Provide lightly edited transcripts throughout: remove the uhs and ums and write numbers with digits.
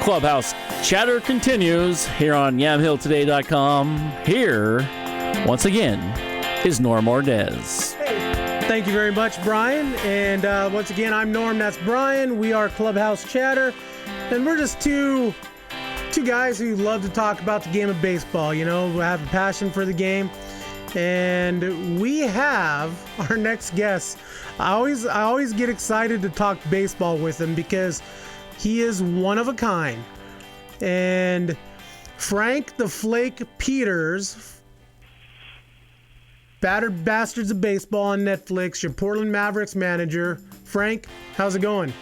Clubhouse chatter continues here on YamHillToday.com. Here, once again, is Norm Ordez. Hey, thank you very much, Brian. And once again, I'm Norm, that's Brian. We are Clubhouse Chatter. And we're just two guys who love to talk about the game of baseball. You know, we have a passion for the game. And we have our next guest. I always get excited to talk baseball with him because he is one of a kind. And Frank the Flake Peters, Battered Bastards of Baseball on Netflix, your Portland Mavericks manager. Frank, how's it going?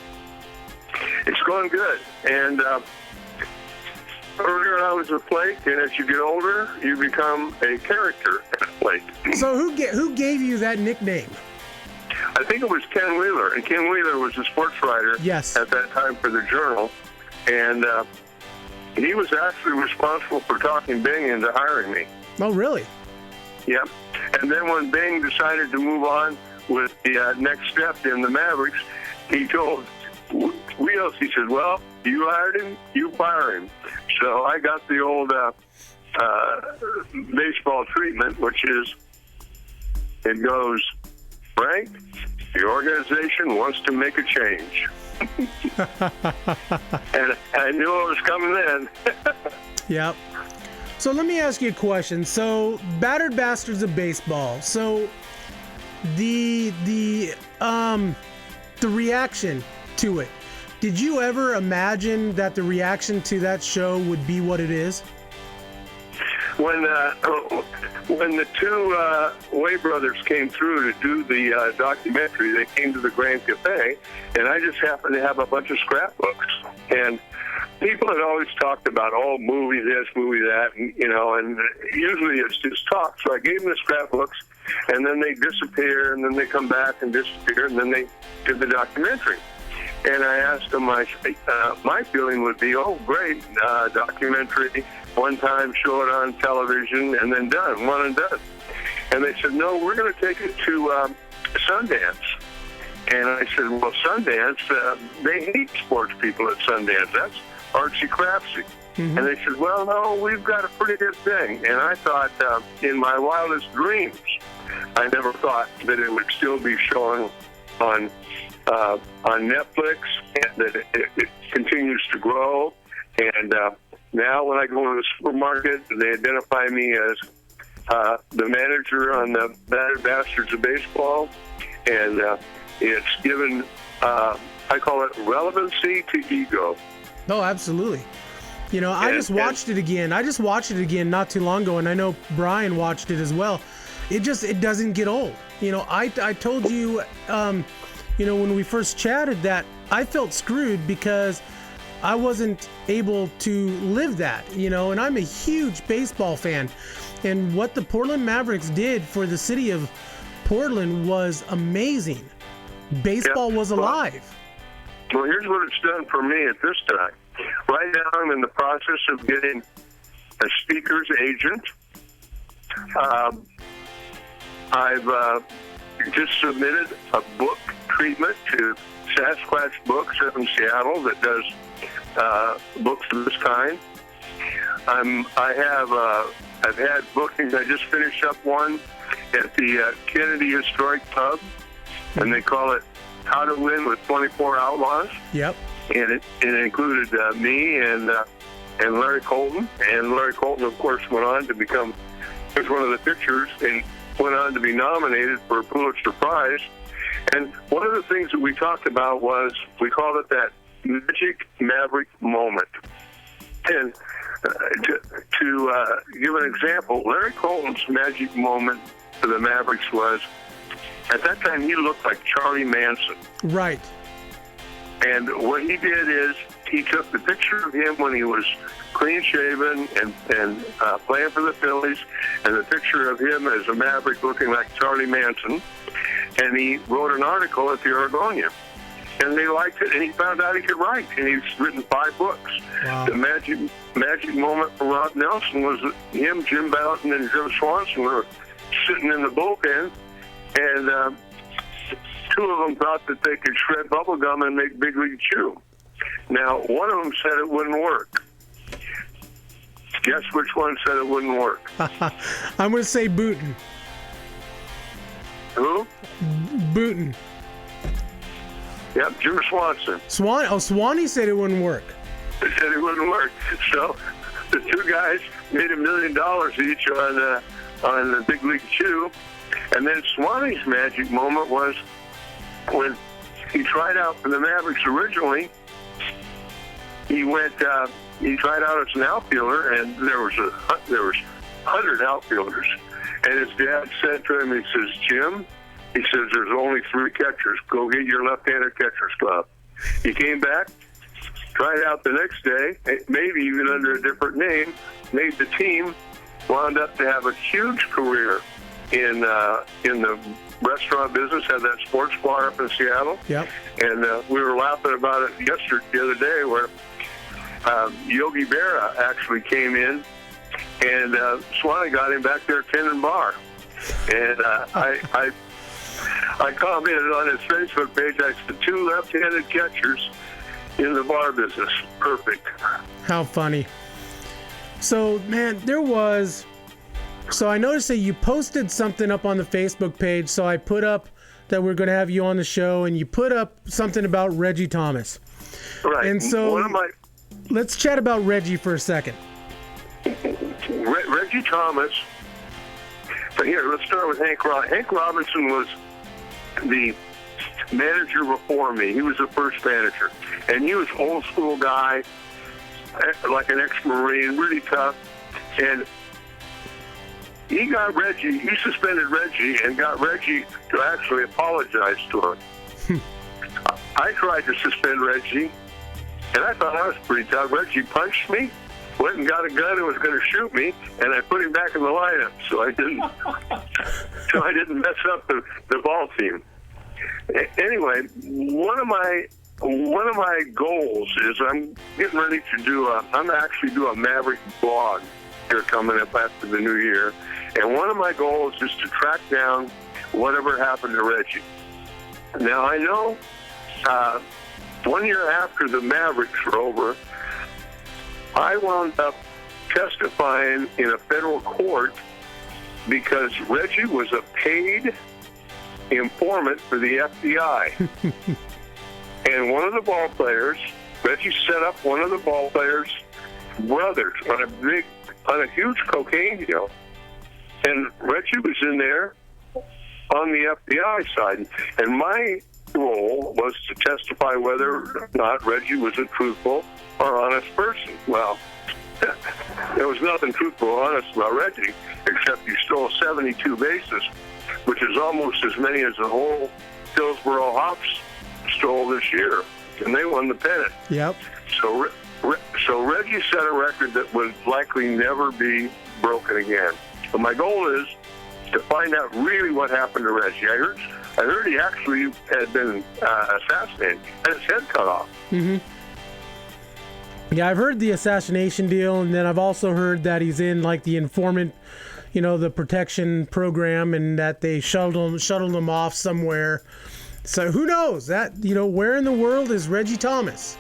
It's going good. And earlier I was a Flake, and as you get older, you become a character at Flake. So who gave you that nickname? I think it was Ken Wheeler, and Ken Wheeler was a sports writer Yes. at that time for the Journal, and he was actually responsible for talking Bing into hiring me. Oh, really? Yep. And then when Bing decided to move on with the next step in the Mavericks, he told Wheels, he said, well, you hired him, you fire him. So I got the old baseball treatment, which is, it goes, Frank, the organization wants to make a change. And I knew it was coming then. Yep. So let me ask you a question. So, Battered Bastards of Baseball. So, the reaction to it. Did you ever imagine that the reaction to that show would be what it is? When the two Way brothers came through to do the documentary, they came to the Grand Cafe, and I just happened to have a bunch of scrapbooks. And people had always talked about, oh, movie this, movie that, and, you know, and usually it's just talk. So I gave them the scrapbooks, and then they disappear, and then they come back and disappear, and then they did the documentary. And I asked them, my feeling would be, oh, great, documentary, one time, show it on television, and then done, one and done. And they said, no, we're going to take it to Sundance. And I said, well, Sundance, they hate sports people at Sundance. That's artsy-craftsy. Mm-hmm. And they said, well, no, we've got a pretty good thing. And I thought, in my wildest dreams, I never thought that it would still be showing on Netflix, and that it continues to grow. And now when I go to the supermarket, they identify me as the manager on the Battered Bastards of Baseball. And it's given, I call it relevancy to ego. Oh, absolutely. You know, I just watched it again. I just watched it again not too long ago, and I know Brian watched it as well. It doesn't get old. You know, I told you, you know, when we first chatted that I felt screwed because I wasn't able to live that, you know, and I'm a huge baseball fan. And what the Portland Mavericks did for the city of Portland was amazing. Baseball was alive. Well, here's what it's done for me at this time. Right now, I'm in the process of getting a speaker's agent. I've just submitted a book treatment to Sasquatch Books up in Seattle that does books of this kind. I've had bookings. I just finished up one at the Kennedy Historic Pub, and they call it How to Win with 24 Outlaws. Yep. And it included me and Larry Colton. And Larry Colton, of course, went on to become one of the pitchers and went on to be nominated for a Pulitzer Prize. And one of the things that we talked about was, we called it that magic Maverick moment. And to give an example, Larry Colton's magic moment for the Mavericks was, at that time, he looked like Charlie Manson. Right. And what he did is he took the picture of him when he was clean-shaven and playing for the Phillies, and the picture of him as a Maverick looking like Charlie Manson, and he wrote an article at the Oregonian. And they liked it, and he found out he could write, and he's written 5 books. Wow. The magic moment for Rob Nelson was that him, Jim Bouton, and Jim Swanson were sitting in the bullpen, and 2 of them thought that they could shred bubble gum and make Big League Chew. Now, one of them said it wouldn't work. Guess which one said it wouldn't work? I'm going to say Booten. Who? Booten. Yep, Jim Swanson. Swanee said it wouldn't work. They said it wouldn't work. So the two guys made $1 million each on the Big League Chew. And then Swanee's magic moment was when he tried out for the Mavericks originally. He tried out as an outfielder, and there was 100 outfielders. And his dad said to him, he says, Jim, he says, there's only 3 catchers. Go get your left-handed catcher's glove. He came back, tried out the next day, maybe even under a different name, made the team, wound up to have a huge career in the restaurant business, had that sports bar up in Seattle. Yep. And we were laughing about it the other day where Yogi Berra actually came in, and Swanee got him back there tending bar. And I commented on his Facebook page, I said, 2 left-handed catchers in the bar business. Perfect. How funny. So, man, so I noticed that you posted something up on the Facebook page, so I put up that we're going to have you on the show, and you put up something about Reggie Thomas. Right. And so let's chat about Reggie for a second. Reggie Thomas. So here, let's start with Hank Robinson. Hank Robinson was the manager before me. He was the first manager. And he was an old school guy, like an ex-Marine, really tough. And he suspended Reggie and got Reggie to actually apologize to him. I tried to suspend Reggie, and I thought I was pretty tough. Reggie punched me, went and got a gun and was going to shoot me, and I put him back in the lineup, so I didn't mess up the ball team. Anyway, one of my goals is I'm getting ready to I'm actually do a Maverick blog here coming up after the new year, and one of my goals is to track down whatever happened to Reggie. Now I know 1 year after the Mavericks were over, I wound up testifying in a federal court because Reggie was a paid informant for the FBI. And one of the ball players, Reggie set up one of the ball players' brothers on a huge cocaine deal. And Reggie was in there on the FBI side. And my role was to testify whether or not Reggie was a truthful or honest person. Well, there was nothing truthful or honest about Reggie, except he stole 72 bases, which is almost as many as the whole Hillsborough Hawks stole this year, and they won the pennant. Yep. So Reggie set a record that would likely never be broken again. But my goal is to find out really what happened to Reggie. I heard he actually had been assassinated, had his head cut off. Mm-hmm. Yeah, I've heard the assassination deal, and then I've also heard that he's in like the informant, the protection program, and that they shuttled him off somewhere. So who knows? That where in the world is Reggie Thomas?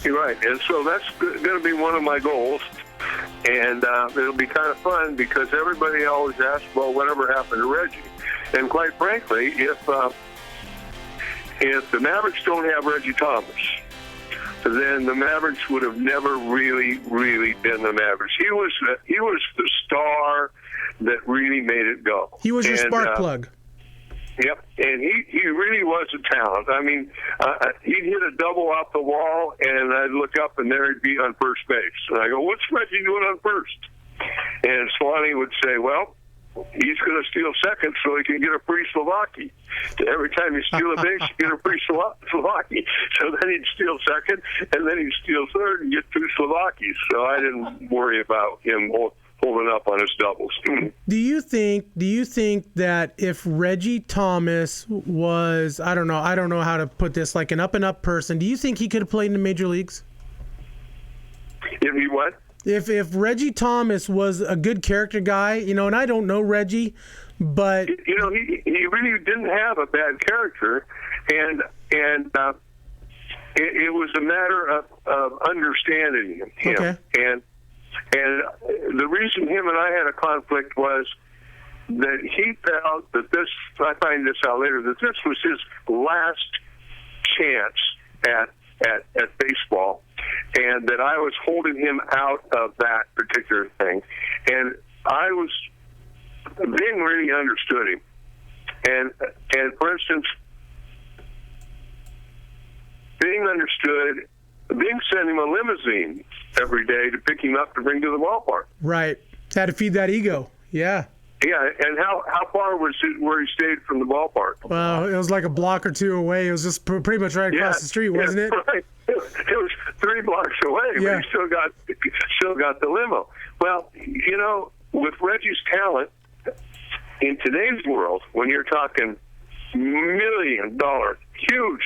You're right, and so that's going to be one of my goals, and it'll be kind of fun because everybody always asks, well, whatever happened to Reggie? And quite frankly, if the Mavericks don't have Reggie Thomas, then the Mavericks would have never really, really been the Mavericks. He was the star that really made it go. He was your spark plug. Yep, and he really was a talent. I mean, he'd hit a double off the wall, and I'd look up, and there he'd be on first base. And I go, what's Reggie doing on first? And Swanee would say, well, he's going to steal second so he can get a free Slovaki. Every time you steal a base, you get a free Slovaki. So then he'd steal second, and then he'd steal third and get 2 Slovakis. So I didn't worry about him holding up on his doubles. Do you think that if Reggie Thomas was, I don't know how to put this, like an up and up person, do you think he could have played in the major leagues? If he what? If Reggie Thomas was a good character guy, and I don't know Reggie, but he really didn't have a bad character, and it was a matter of understanding him. Okay. And the reason him and I had a conflict was that he felt that this, I find this out later, that this was his last chance at baseball, and that I was holding him out of that particular thing. And I was being really understood him. And for instance, being understood, being sent him a limousine every day to pick him up to bring to the ballpark. Right. Had to feed that ego. Yeah. Yeah, and how far was it where he stayed from the ballpark? Well, it was like a block or two away. It was just pretty much right across the street, wasn't it? Right. It was 3 blocks away, Yeah. but he still got the limo. Well, you know, with Reggie's talent, in today's world, when you're talking huge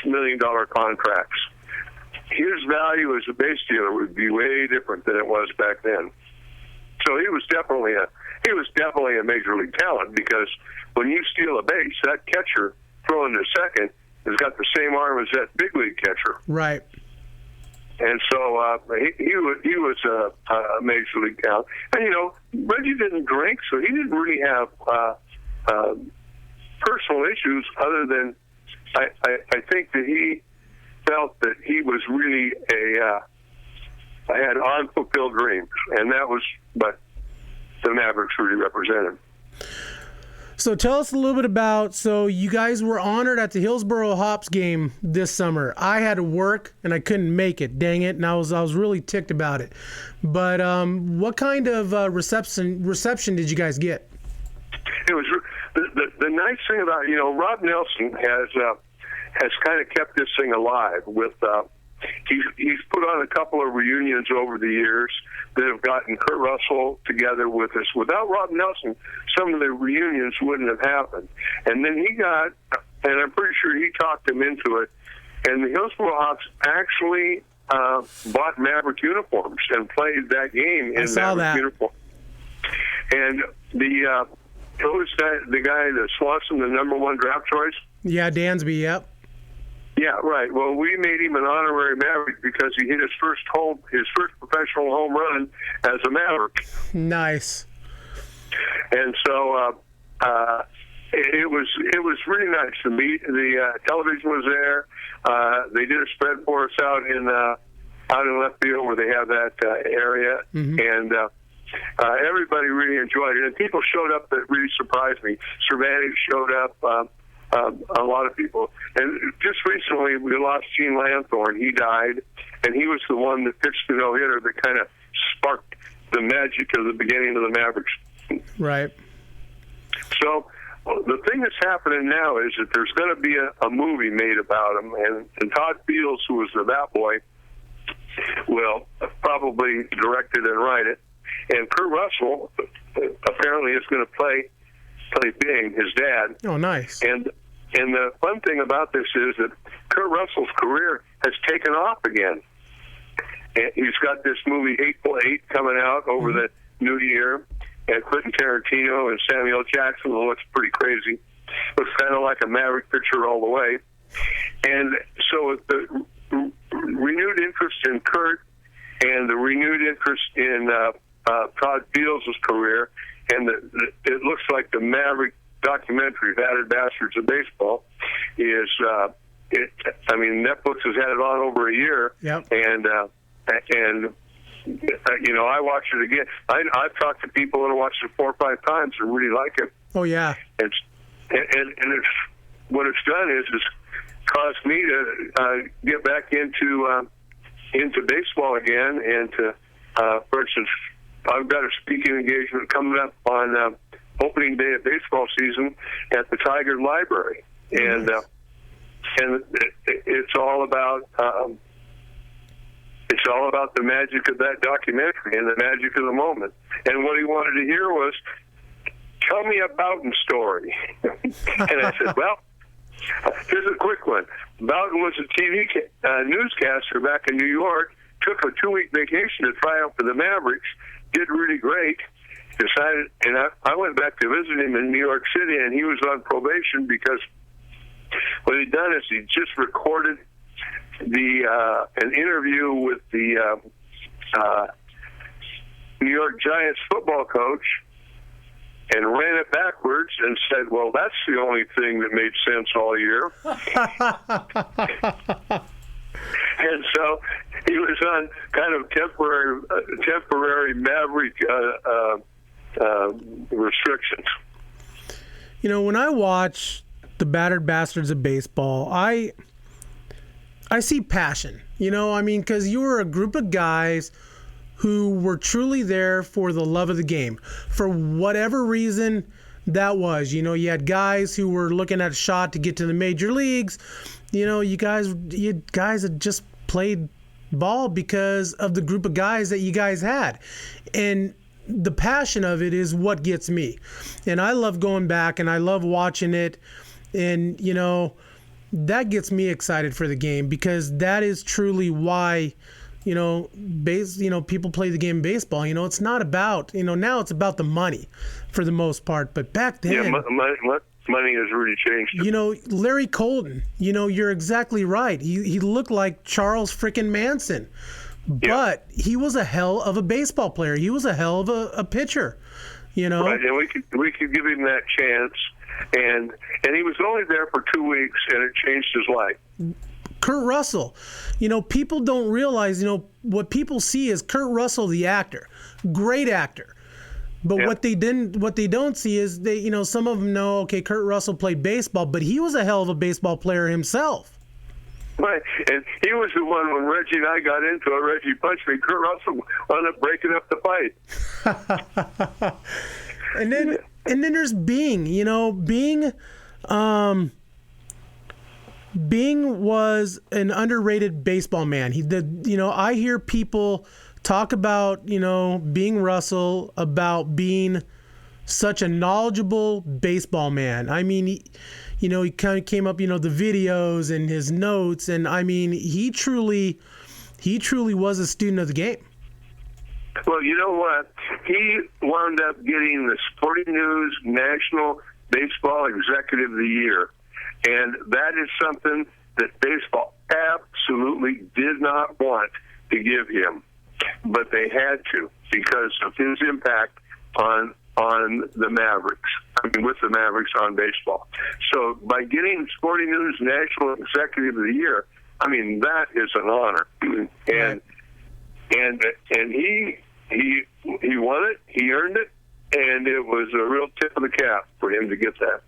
$1 million contracts, his value as a base dealer would be way different than it was back then. So he was definitely a major league talent, because when you steal a base, that catcher throwing to second has got the same arm as that big league catcher. Right. And so he was a major league talent. And, you know, Reggie didn't drink, so he didn't really have personal issues other than I think that he felt that he was really had unfulfilled dreams, and that was what the Mavericks really represented. So tell us a little bit about, so you guys were honored at the Hillsboro Hops game this summer. I had to work and I couldn't make it, dang it, and I was really ticked about it. But what kind of reception did you guys get? It was the nice thing about, you know, Rob Nelson has kind of kept this thing alive with he's put on a couple of reunions over the years that have gotten Kurt Russell together with us. Without Rob Nelson, some of the reunions wouldn't have happened. And then he got, and I'm pretty sure he talked him into it, and the Hillsboro Hops actually bought Maverick uniforms and played that game in Maverick uniform. And who was the guy that Swanson, the #1 draft choice? Yeah, Dansby, yep. Yeah, right. Well, we made him an honorary Maverick because he hit his first professional home run as a Maverick. Nice. And so it was really nice to meet. The television was there. They did a spread for us out in left field where they have that area, and everybody really enjoyed it. And people showed up that really surprised me. Cervantes showed up. A lot of people. And just recently, we lost Gene Lanthorn. He died, and he was the one that pitched the no-hitter that kind of sparked the magic of the beginning of the Mavericks. Right. So the thing that's happening now is that there's going to be a movie made about him, and Todd Fields, who was the Bat Boy, will probably direct it and write it. And Kurt Russell apparently is going to play Bing, his dad. Oh, nice. And the fun thing about this is that Kurt Russell's career has taken off again. And he's got this movie Hateful Eight coming out over the new year, and Quentin Tarantino and Samuel Jackson, who looks pretty crazy, looks kind of like a Maverick picture all the way. And so with the renewed interest in Kurt and the renewed interest in Todd Fields' career, and it looks like the Maverick documentary, Battered Bastards of Baseball, is, Netflix has had it on over a year. Yep. And you know, I watched it again. I've talked to people that have watched it 4 or 5 times and really like it. Oh, yeah. And it's, what it's done is caused me to get back into baseball again, and to, for instance, I've got a speaking engagement coming up on opening day of baseball season at the Tiger Library, and it's all about the magic of that documentary and the magic of the moment. And what he wanted to hear was, tell me a Boughton story. And I said, well, here's a quick one. Boughton was a TV newscaster back in New York, took a 2-week vacation to try out for the Mavericks, did really great, decided, and I went back to visit him in New York City, and he was on probation because what he'd done is he just recorded an interview with the New York Giants football coach and ran it backwards and said, well, that's the only thing that made sense all year. And so he was on kind of temporary Maverick restrictions. You know, when I watch the battered bastards of baseball, I see passion. You know, I mean, because you were a group of guys who were truly there for the love of the game. For whatever reason that was. You know, you had guys who were looking at a shot to get to the major leagues. You know, you guys had just played ball because of the group of guys that you guys had. And the passion of it is what gets me. And I love going back and I love watching it. And, you know, that gets me excited for the game because that is truly why, you know, people play the game of baseball. You know, it's not about, you know, now it's about the money for the most part. But back then... Yeah, money has really changed. You know, Larry Colton, you know, you're exactly right. He looked like Charles frickin' Manson. But he was a hell of a baseball player. He was a hell of a pitcher, you know. Right, and we could give him that chance. And he was only there for 2 weeks, and it changed his life. Kurt Russell, you know, people don't realize, you know, what people see is Kurt Russell, the actor, great actor. But what they don't see is you know, some of them know, okay, Kurt Russell played baseball, but he was a hell of a baseball player himself. Right, and he was the one when Reggie and I got into it. Reggie punched me. Kurt Russell wound up breaking up the fight. And then there's Bing. You know, Bing was an underrated baseball man. You know, I hear people talk about, you know, Bing Russell, about being such a knowledgeable baseball man. I mean, he kind of came up, you know, the videos and his notes, and I mean, he truly was a student of the game. Well, you know what? He wound up getting the Sporting News National Baseball Executive of the Year, and that is something that baseball absolutely did not want to give him, but they had to because of his impact on the Mavericks. I mean, with the Mavericks on baseball. So by getting Sporting News National Executive of the Year, I mean, that is an honor. And he won it, he earned it, and it was a real tip of the cap for him to get that.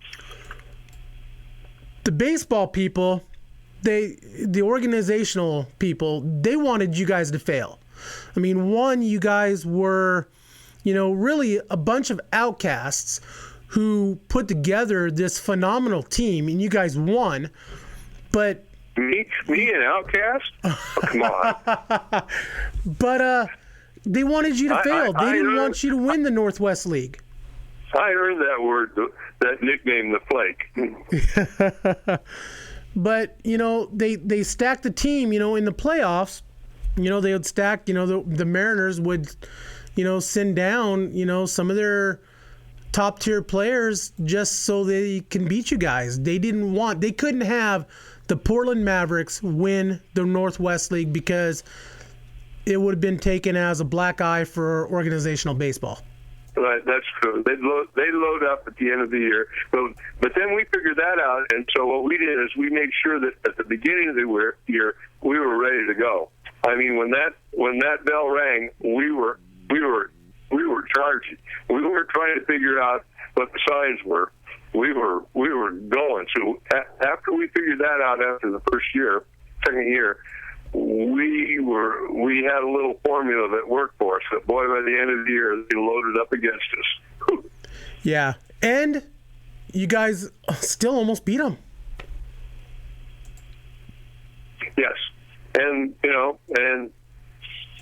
The baseball people, the organizational people, they wanted you guys to fail. I mean, you guys were, you know, really a bunch of outcasts who put together this phenomenal team, and you guys won. But me an outcast? Oh, come on. But they wanted you to fail. They didn't want you to win the Northwest League. I earned that word, that nickname, the Flake. But, you know, they stacked the team, you know, in the playoffs. You know, they would stack, you know, the Mariners would, you know, send down, you know, some of their top tier players just so they can beat you guys. They couldn't have the Portland Mavericks win the Northwest League because it would have been taken as a black eye for organizational baseball. Right, that's true. They load up at the end of the year, but then we figured that out, and so what we did is we made sure that at the beginning of the year we were ready to go. I mean, when that bell rang, we were charging. We weren't trying to figure out what the signs were. We were going. So after we figured that out, after the second year, we had a little formula that worked for us. That boy, by the end of the year, they loaded up against us. Yeah, and you guys still almost beat them. Yes, and you know,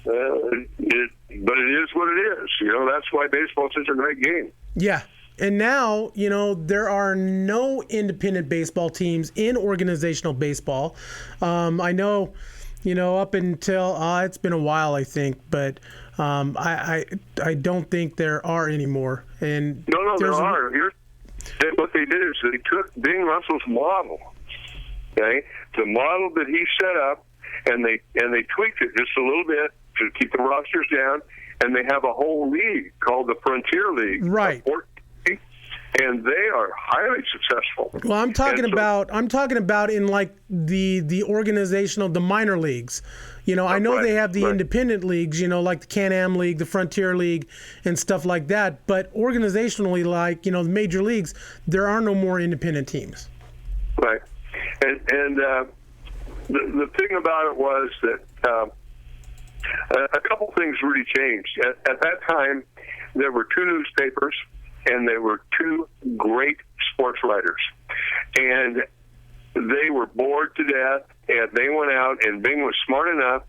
but it is what it is. You know, that's why baseball is such a great game. Yeah. And now, you know, there are no independent baseball teams in organizational baseball. I know, you know, up until it's been a while, I think, but I don't think there are anymore. And no, there are. What they did is they took Bing Russell's model, okay, the model that he set up, and they tweaked it just a little bit to keep the rosters down, and they have a whole league called the Frontier League. Right. And they are highly successful. Well, I'm talking about in like the organizational, the minor leagues. I know they have the independent leagues, like the Can-Am League, the Frontier League, and stuff like that. But organizationally, like, the major leagues, there are no more independent teams. Right. And the thing about it was that a couple things really changed. At that time, there were 2 newspapers, and there were 2 great sports writers. And they were bored to death, and they went out, and Bing was smart enough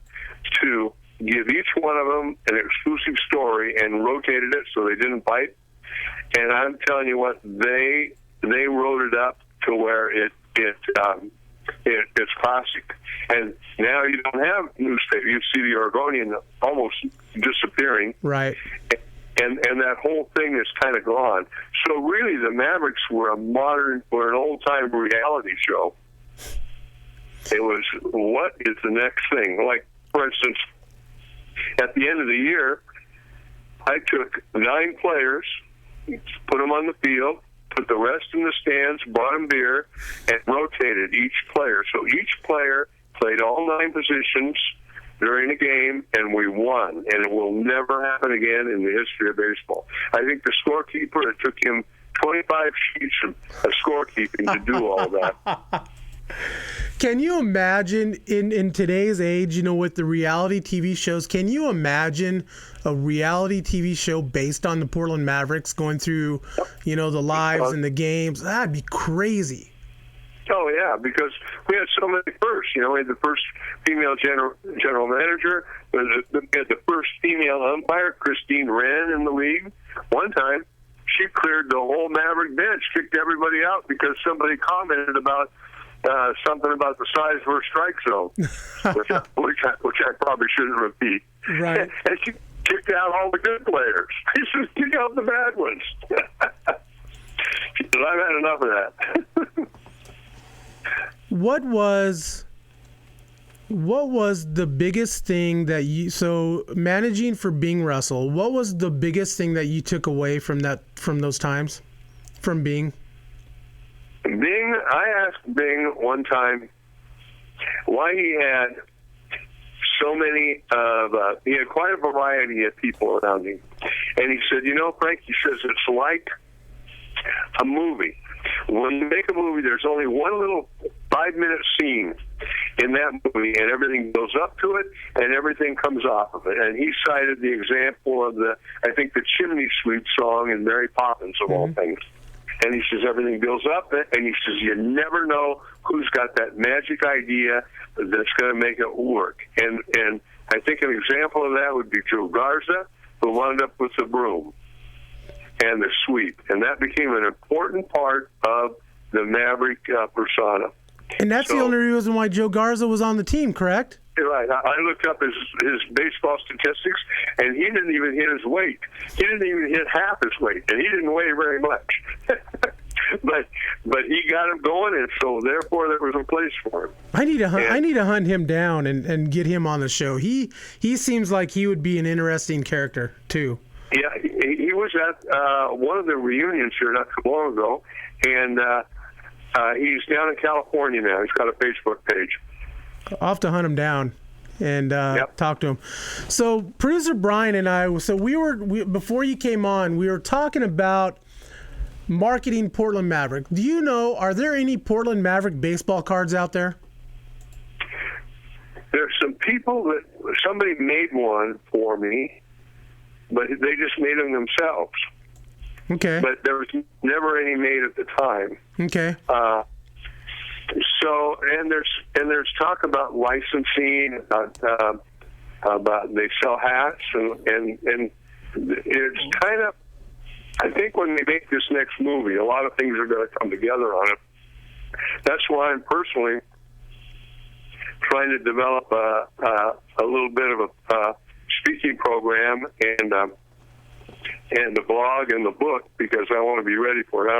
to give each one of them an exclusive story and rotated it so they didn't bite. And I'm telling you what, they wrote it up to where it's classic. And now you don't have newspaper. You see the Oregonian almost disappearing. Right. And that whole thing is kind of gone. So really, the Mavericks were an old-time reality show. It was, what is the next thing? Like, for instance, at the end of the year, I took 9 players, put them on the field, put the rest in the stands, bought them beer, and rotated each player. So each player played all 9 positions during a game, and we won. And it will never happen again in the history of baseball. I think the scorekeeper, it took him 25 sheets of scorekeeping to do all that. Can you imagine in today's age, with the reality TV shows, can you imagine a reality TV show based on the Portland Mavericks going through, the lives and the games? That'd be crazy. Oh, yeah, because we had so many firsts. We had the first female general manager, we had the first female umpire, Christine Wren, in the league. One time, she cleared the whole Maverick bench, kicked everybody out because somebody commented about something about the size of her strike zone, which I probably shouldn't repeat. Right. And she kicked out all the good players. She said, kick out the bad ones. She said, I've had enough of that. What was the biggest thing that so managing for Bing Russell, what was the biggest thing that you took away from those times from Bing? I asked Bing one time why he had so many he had quite a variety of people around him. And he said, Frank, he says, it's like a movie. When you make a movie, there's only one little 5-minute scene in that movie, and everything goes up to it, and everything comes off of it. And he cited the example of the Chimney Sweep song in Mary Poppins, of all things. And he says everything builds up, and he says you never know who's got that magic idea that's going to make it work. And I think an example of that would be Joe Garza, who wound up with the broom and the sweep, and that became an important part of the Maverick persona. And that's the only reason why Joe Garza was on the team, correct? Right. I looked up his baseball statistics, and he didn't even hit his weight. He didn't even hit half his weight, and he didn't weigh very much. but he got him going, and so therefore there was a place for him. I need to hunt him down and get him on the show. He seems like he would be an interesting character too. Yeah, he was at one of the reunions here not too long ago, and he's down in California now. He's got a Facebook page. I'll have to hunt him down and talk to him. So producer Brian and I, before you came on, we were talking about marketing Portland Maverick. Do you know, are there any Portland Maverick baseball cards out there? There's some people that somebody made one for me, but they just made them themselves. Okay. But there was never any made at the time. Okay. So there's talk about licensing, about they sell hats, and it's kind of, I think when they make this next movie, a lot of things are going to come together on it. That's why I'm personally trying to develop a little bit of a speaking program and the blog and the book, because I want to be ready for it.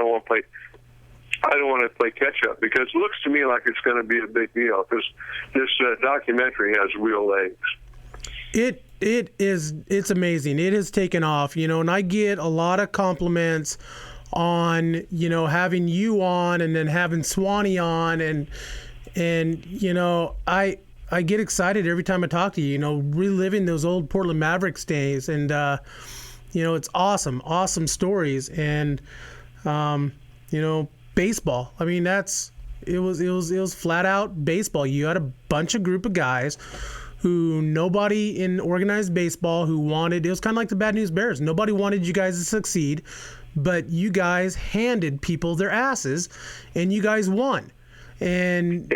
I I don't want to play catch-up because it looks to me like it's going to be a big deal because this documentary has real legs. It's amazing. It has taken off, and I get a lot of compliments on, having you on and then having Swanee on and I get excited every time I talk to you, reliving those old Portland Mavericks days and it's awesome stories and baseball. I mean, it was flat out baseball. You had a group of guys who nobody in organized baseball who wanted, it was kind of like the Bad News Bears. Nobody wanted you guys to succeed, but you guys handed people their asses and you guys won. And,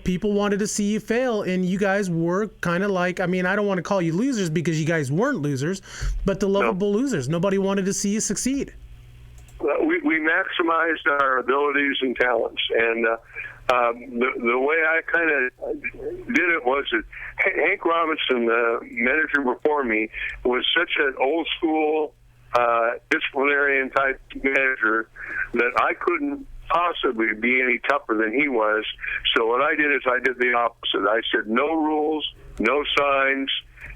people wanted to see you fail and you guys were kind of like, I mean, I don't want to call you losers because you guys weren't losers, but the lovable losers. Nobody wanted to see you succeed. We maximized our abilities and talents, and the way I kind of did it was that Hank Robinson, the manager before me, was such an old school disciplinarian type manager that I couldn't possibly be any tougher than he was. So what I did is I did the opposite. I said no rules, no signs,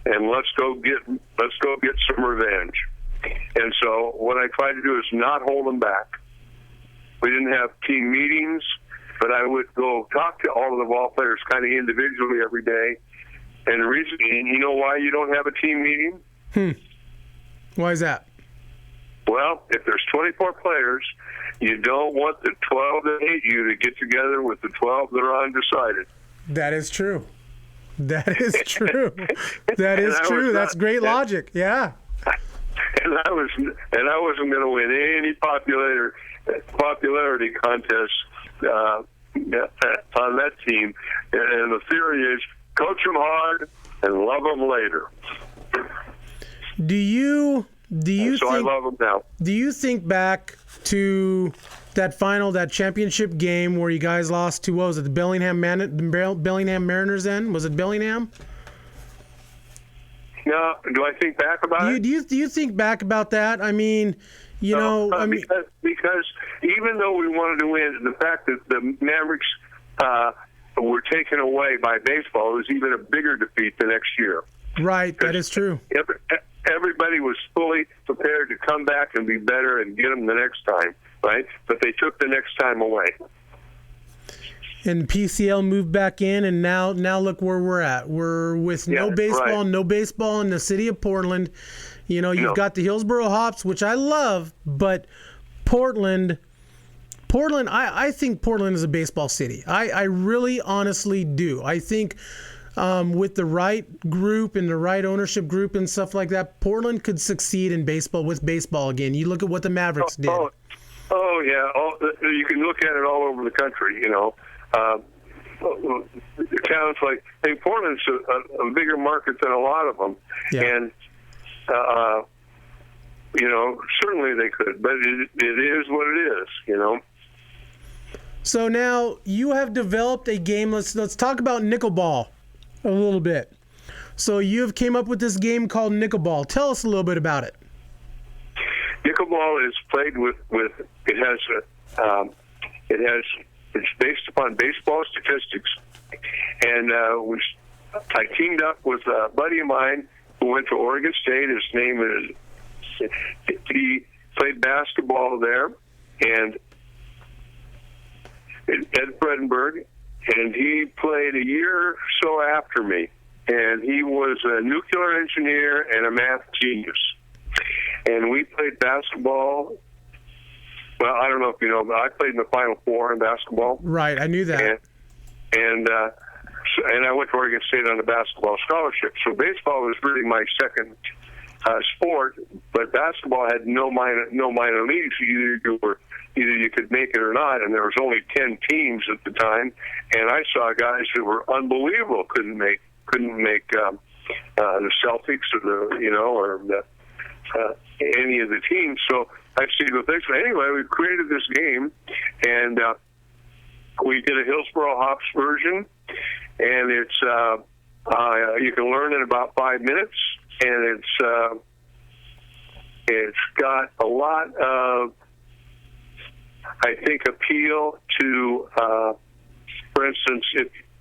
and let's go get some revenge. And so what I tried to do is not hold them back. We didn't have team meetings, but I would go talk to all of the ball players kind of individually every day. And the reason, you know why you don't have a team meeting? Why is that? Well, if there's 24 players, you don't want the 12 that hate you to get together with the 12 that are undecided. That is true. That is true. That is true. That's great logic. Yeah. And I wasn't going to win any popularity contest on that team. And the theory is coach them hard and love them later. Do you so think, I love them now. Do you think back to that championship game where you guys lost to, what was it, the Bellingham Mariners then? Was it Bellingham? No, do I think back about it? Do you think back about that? I mean, because even though we wanted to win, the fact that the Mavericks were taken away by baseball was even a bigger defeat the next year. Right, that is true. Everybody was fully prepared to come back and be better and get them the next time, right? But they took the next time away. And PCL moved back in, and now look where we're at. We're with no baseball in the city of Portland. You've got the Hillsboro Hops, which I love, but Portland, I think Portland is a baseball city. I really honestly do. I think with the right group and the right ownership group and stuff like that, Portland could succeed in baseball again. You look at what the Mavericks did. Oh yeah. You can look at it all over the country, towns like, Portland's a bigger market than a lot of them. Yeah. And, certainly they could, but it is what it is, So now you have developed a game. Let's talk about Nickleball a little bit. So you've came up with this game called Nickleball. Tell us a little bit about it. Nickleball is played with it's based upon baseball statistics, and I teamed up with a buddy of mine who went to Oregon State. His name is, he played basketball there, and Ed Fredenberg, and he played a year or so after me, and he was a nuclear engineer and a math genius. And we played basketball. Well, I don't know if you know, but I played in the Final Four in basketball. Right, I knew that. And I went to Oregon State on a basketball scholarship. So baseball was really my second sport, but basketball had no minor leagues. Either you could make it or not, and there was only 10 teams at the time. And I saw guys that were unbelievable couldn't make the Celtics or any of the teams. So I stayed with this. Anyway, we created this game, and we did a Hillsboro Hops version, and it's you can learn in about 5 minutes, and it's got a lot of I think, appeal to, for instance,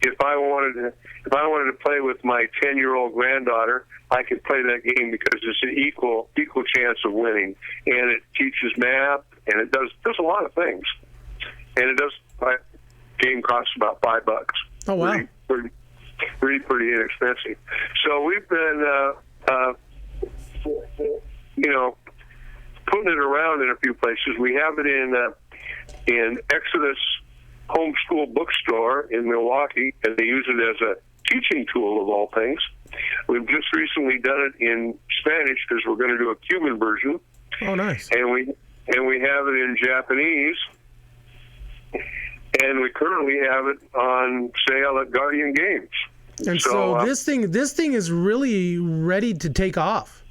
if I wanted to play with my 10-year-old granddaughter, I could play that game because it's an equal chance of winning, and it teaches math, and it does a lot of things, and it does. My game costs about $5. Oh wow! Pretty inexpensive. So we've been, putting it around in a few places. We have it in Exodus Homeschool Bookstore in Milwaukee, and they use it as a teaching tool of all things. We've just recently done it in Spanish because we're going to do a Cuban version. Oh, nice. And we have it in Japanese, and we currently have it on sale at Guardian Games. And so this thing is really ready to take off.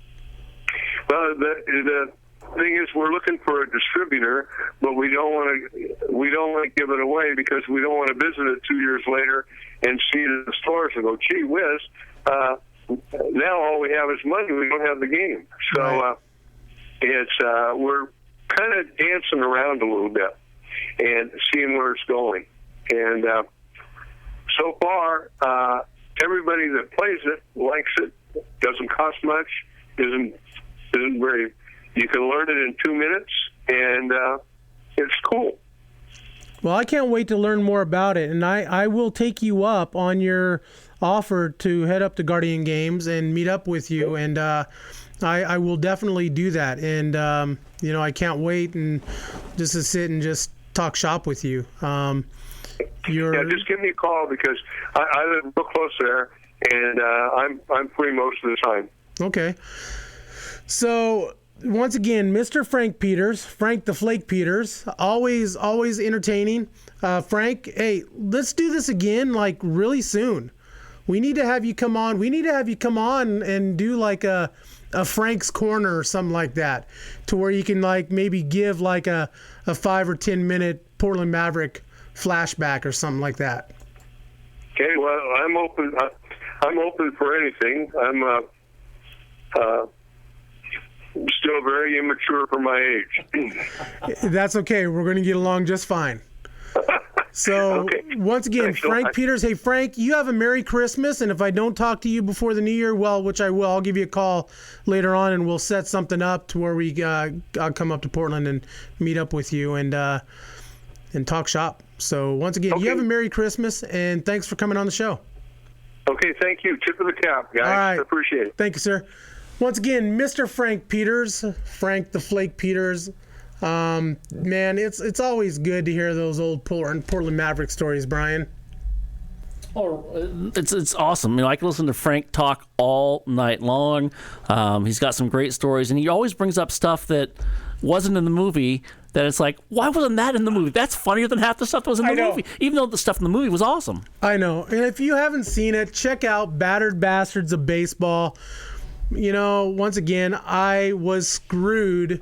Well, the thing is, we're looking for a distributor, but we don't want to give it away because we don't want to visit it 2 years later and see it in the stores and go, gee whiz, now all we have is money. We don't have the game. So right. We're kind of dancing around a little bit and seeing where it's going. And so far, everybody that plays it likes it. Doesn't cost much. Isn't very. You can learn it in 2 minutes, and it's cool. Well, I can't wait to learn more about it, and I will take you up on your offer to head up to Guardian Games and meet up with you, and I will definitely do that. And I can't wait and just to sit and just talk shop with you. Just give me a call because I live real close there, and I'm free most of the time. Okay. So once again, Mr. Frank Peters, Frank the Flake Peters, always entertaining. Frank, hey, let's do this again like really soon. We need to have you come on. We need to have you come on and do like a Frank's Corner or something like that, to where you can like maybe give like a 5 or 10 minute Portland Maverick flashback or something like that. Okay, well, I'm open. I'm open for anything. I'm still very immature for my age. That's okay. We're going to get along just fine. So, okay. Once again, Thanks, Frank Peters. Hey, Frank, you have a Merry Christmas. And if I don't talk to you before the New Year, well, which I will, I'll give you a call later on, and we'll set something up to where I'll come up to Portland and meet up with you and talk shop. So, once again, You have a Merry Christmas, and thanks for coming on the show. Okay, thank you. Tip of the cap, guys. All right. I appreciate it. Thank you, sir. Once again, Mr. Frank Peters, Frank the Flake Peters. Man, it's always good to hear those old Portland Mavericks stories, Brian. Oh, it's awesome. I can listen to Frank talk all night long. He's got some great stories, and he always brings up stuff that wasn't in the movie. That it's like, why wasn't that in the movie? That's funnier than half the stuff that was in the movie, even though the stuff in the movie was awesome. I know. And if you haven't seen it, check out Battered Bastards of Baseball. Once again, I was screwed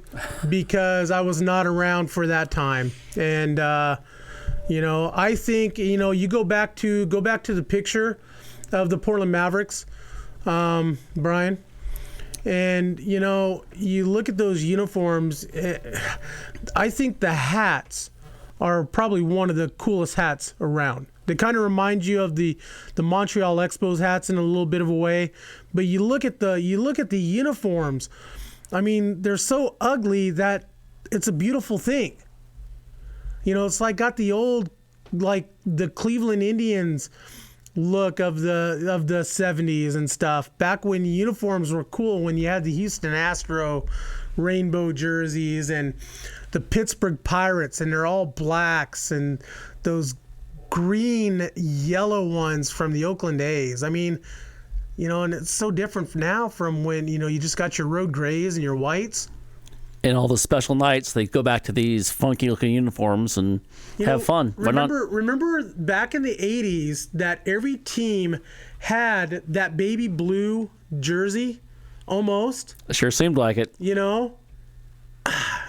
because I was not around for that time. And, I think, you go back to the picture of the Portland Mavericks, Brian, and, you look at those uniforms. I think the hats are probably one of the coolest hats around. They kind of remind you of the Montreal Expos hats in a little bit of a way, but you look at the uniforms. I mean, they're so ugly that it's a beautiful thing. It's like got the old, like the Cleveland Indians look of the 70s and stuff. Back when uniforms were cool, when you had the Houston Astro rainbow jerseys and the Pittsburgh Pirates, and they're all blacks, and those green yellow ones from the Oakland A's. I mean, and it's so different now from when you just got your road grays and your whites. And all the special nights, they go back to these funky looking uniforms and have fun. Remember back in the 80s that every team had that baby blue jersey almost? It sure seemed like it.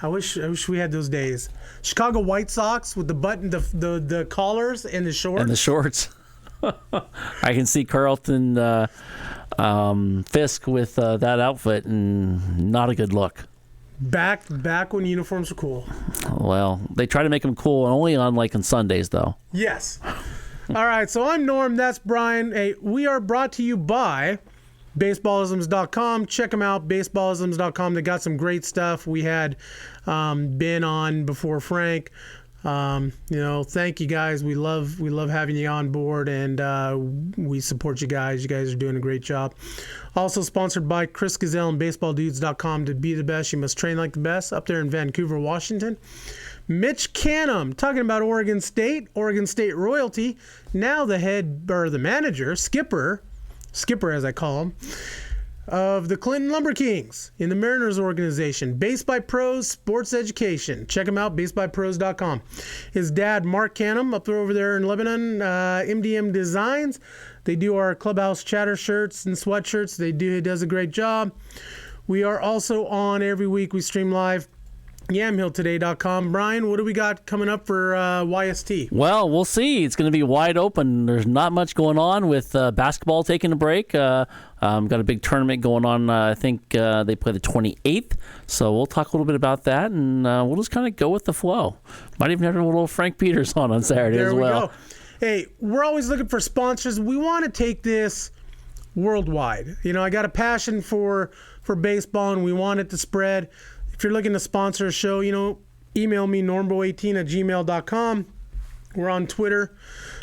I wish we had those days. Chicago White Sox with the button, the collars and the shorts. And the shorts. I can see Carlton Fisk with that outfit, and not a good look. Back when uniforms were cool. Well, they try to make them cool only on Sundays, though. Yes. All right, so I'm Norm. That's Brian. Hey, we are brought to you by baseballisms.com. Check them out, baseballisms.com. They got some great stuff. We had Ben on before Frank. Thank you guys. We love having you on board, and we support you guys. You guys are doing a great job. Also sponsored by Chris Gazelle and BaseballDudes.com. To be the best, you must train like the best. Up there in Vancouver, Washington. Mitch Canham, talking about Oregon State royalty. Now the manager, skipper as I call him, of the Clinton Lumber Kings in the Mariners organization. Based by Pros Sports Education. Check him out, basedbypros.com. His dad, Mark Canham, up there over there in Lebanon, MDM Designs. They do our Clubhouse Chatter shirts and sweatshirts. He does a great job. We are also on every week. We stream live. YamHillToday.com. Brian, what do we got coming up for YST? Well, we'll see. It's going to be wide open. There's not much going on with basketball taking a break. Got a big tournament going on. I think they play the 28th. So we'll talk a little bit about that, and we'll just kind of go with the flow. Might even have a little Frank Peters on Saturday as well. There we go. Hey, we're always looking for sponsors. We want to take this worldwide. I got a passion for baseball, and we want it to spread. If you're looking to sponsor a show, email me, normbo18@gmail.com. We're on Twitter,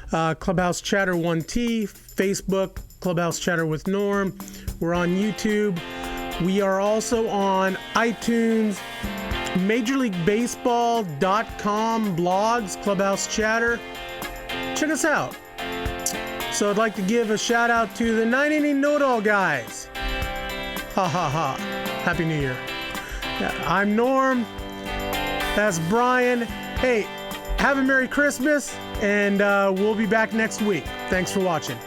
Clubhouse Chatter 1T, Facebook, Clubhouse Chatter with Norm. We're on YouTube. We are also on iTunes, MajorLeagueBaseball.com blogs, Clubhouse Chatter. Check us out. So I'd like to give a shout out to the 9-inning know-it-all guys. Ha ha ha. Happy New Year. I'm Norm. That's Brian. Hey, have a Merry Christmas, and we'll be back next week. Thanks for watching.